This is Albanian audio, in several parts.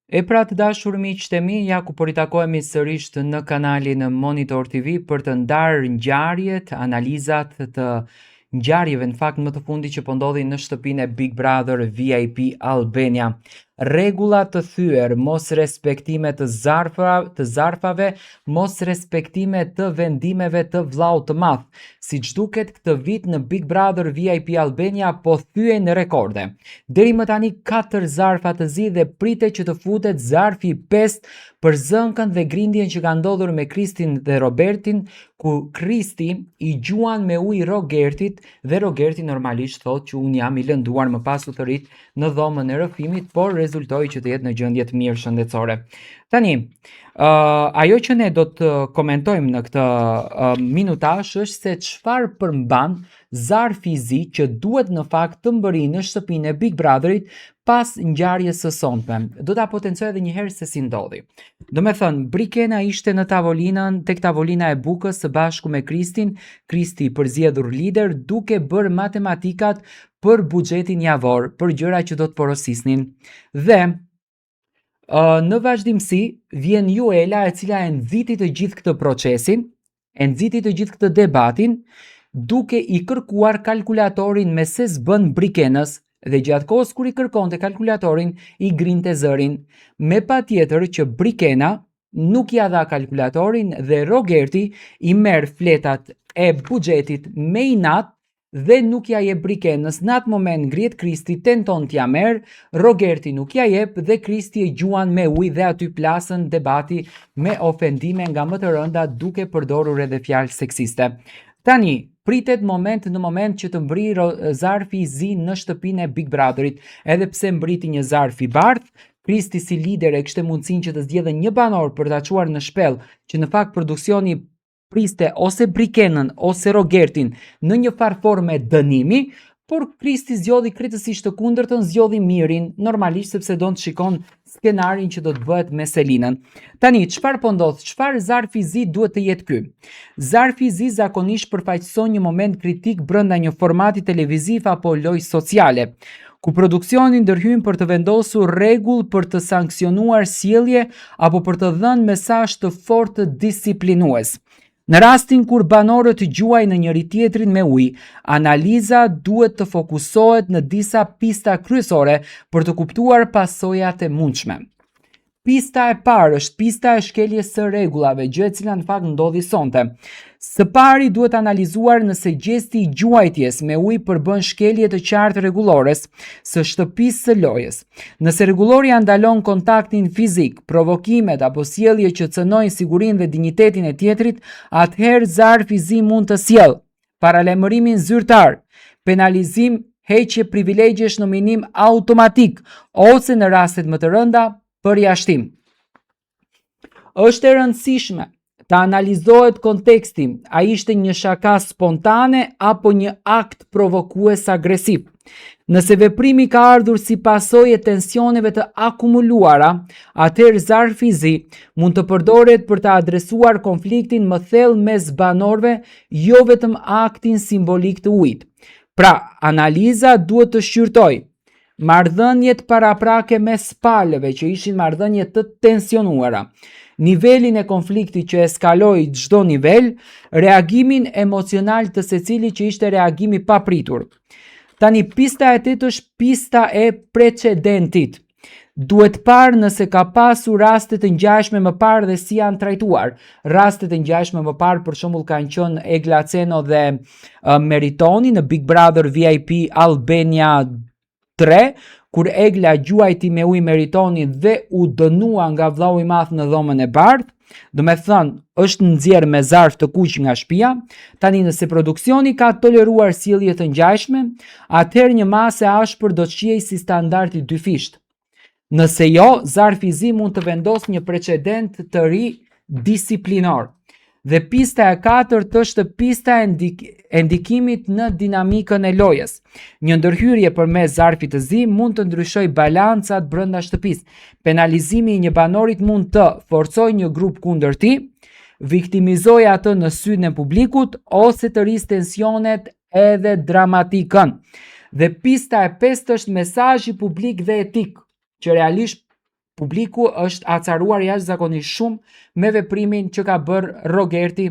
E pra të dashur miqtë e mi, ja ku po ritakohemi sërish në kanalin Monitor TV për të ndarë ngjarjet, analizat të ngjarjeve në fakt më të fundit që po ndodhin në shtëpinë e Big Brother VIP Albania. Rregulla të thyer, mos respektime të zarfave, mos respektime të vendimeve të vllaut të madh. Siç duket këtë vit në Big Brother VIP Albania po thyen rekorde. Deri më tani 4 zarfa të zi dhe pritet që të futet zarfi 5 për zënkën dhe grindjen që ka ndodhur me Kristin dhe Robertin, ku Kristi i gjuan me ujë Rogertit dhe Rogerti normalisht thot që unë jam i lënduar më pas u thërit në dhomën e rrëfimit, por rezultoi që të jetë në gjendje të mirë shëndetësore. Tani, ajo që ne do të komentojmë në këtë minutazh është se çfarë përmban zarfi zi që duhet në fakt të mbërinë në shtëpinë e Big Brotherit pas ngjarjes së sonme. Do ta potencoj edhe një herë se si ndodhi. Do me thënë, Brikena ishte në tavolinën, tek tavolina e bukës së bashku me Kristin, Kristi përzgjedhur lider duke bërë matematikat për buxhetin javor, për gjëra që do të porosisnin. Dhe në vazhdimsi vjen Juela e cila e nxiti të gjithë këtë procesin, e nxiti të gjithë këtë debatin, duke i kërkuar kalkulatorin me se s'bën Brikenës, dhe gjatë kohës kur i kërkonte kalkulatorin i grinte zërin, me patjetër që Brikena nuk ja dha kalkulatorin dhe Rogerti i merr fletat e buxhetit me inat dhe nuk ja jep Brikenës. Në atë moment ngrihet Kristi, tenton t'ja merr, Rogerti nuk ja jep dhe Kristi e gjuan me ujë dhe aty plasën debati me ofendime nga më të rënda duke përdorur edhe fjalë seksiste. Tani, pritet moment që të mbri zarfi i zi në shtëpinë e Big Brotherit, edhe pse mbriti një zarf i bardh, Kristi si lider e kishte mundësinë që të zgjedhë një banor për ta çuar në shpellë, që në fakt produksioni priste ose Brikenën ose Rogertin në një farë forme dënimi, por Kristi zgjodhi krejtësisht të kundërtën, zgjodhi mirin, normalisht sepse do të shikon skenarin që do të bëhet me Selinën. Tani, çfarë po ndodh? Çfarë zarfi zi duhet të jetë ky? Zarfi zi zakonisht përfaqëson një moment kritik brenda një formati televiziv apo lojë sociale, ku produksioni ndërhyn për të vendosur rregull për të sankcionuar sjellje apo për të dhënë mesazh të fortë disiplinues. Në rastin kur banorët gjuajnë në njëri tjetrin me ujë, analiza duhet të fokusohet në disa pista kryesore për të kuptuar pasojat e mundshme. Pista e parë është pista e shkeljes së rregullave, gjë e cila në fakt ndodhi sonte. Së pari duhet analizuar nëse gjesti i gjuajtjes me ujë përbën shkelje të qartë rregullores së shtëpisë së lojës. Nëse rregullorja ndalon kontaktin fizik, provokimet apo sjellje që cënojnë sigurinë dhe dinjitetin e tjetrit, atëherë zarfi i zi mund të sjellë paralajmërimin zyrtar, penalizim, heqje privilegjesh në minim automatik ose në rastet më të rënda përjashtim. Është e rëndësishme të analizohet konteksti, a ishte një shaka spontane apo një akt provokues agresiv. Nëse veprimi ka ardhur si pasojë e tensioneve të akumuluara, atëherë zarfi i zi mund të përdoret për të adresuar konfliktin më thellë mes banorëve, jo vetëm aktin simbolik të ujit. Pra, analiza duhet të shqyrtojë marrëdhëniet paraprake mes palëve që ishin marrëdhënie të tensionuara, nivelin e konfliktit që eskaloi çdo nivel, reagimin emocional të secilit që ishte reagimi papritur. Tani pista e tetë është pista e precedentit. Duhet parë nëse ka pasur raste të ngjashme më parë dhe si janë trajtuar. Rastet e ngjashme më parë për shembull kanë qenë Egla Ceno dhe Meritoni në Big Brother VIP Albania 3, kur Egla gjuajti me ujë Meritonin dhe u dënua nga vllau i madh në dhomën e bardhë, do me thënë është nxjerrë me zarf të kuq nga shtëpia. Tani nëse produksioni ka toleruar sjellje të ngjashme, atëherë një masë e ashpër do të shihej si standardi dyfisht. Nëse jo, zarfi i zi mund të vendosë një precedent të ri disiplinor. Dhe pista e katërt është pista e ndikimit në dinamikën e lojës. Një ndërhyrje përmes zarfit të zi mund të ndryshojë balancat brenda shtëpisë. Penalizimi i një banorit mund të forcojë një grup kundër tij, viktimizojë atë në syrin e publikut ose të rrisë tensionet edhe dramatikën. Dhe pista e pestë është mesazhi publik dhe etik, që realisht Publiku është acaruar jashtëzakonisht shumë me veprimin që ka bërë Rogerti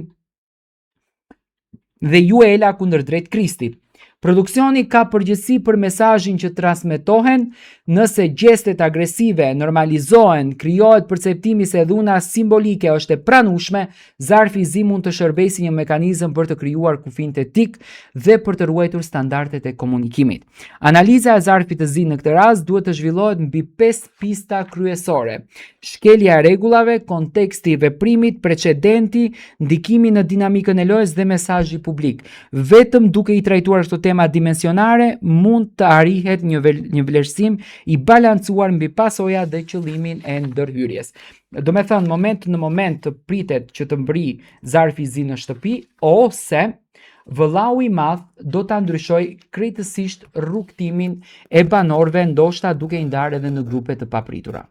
dhe Juela kundër drejt Kristit. Produksioni ka përgjegjësi për mesazhin që transmetohen. Nëse gjestet agresive normalizohen, krijohet perceptimi se dhuna simbolike është e pranueshme, zarfi i zi mund të shërbejë si një mekanizëm për të krijuar kufinë etik dhe për të ruajtur standardet e komunikimit. Analiza e zarfit të zi në këtë rast duhet të zhvillohet mbi 5 pista kryesore: shkelja e rregullave, konteksti i veprimit, precedenti, ndikimi në dinamikën e lojës dhe mesazhi publik. Vetëm duke i trajtuar këto tema dimensionare mund të arrihet një vlerësim i balancuar mbi pasojat dhe qëllimin e ndërhyrjes. Do me thënë, në moment të pritet që të mbri zarfi i zi në shtëpi, ose vëllau i madh do ta ndryshoj krejtësisht rrugtimin e banorëve, ndoshta duke i ndarë edhe në grupe të papritura.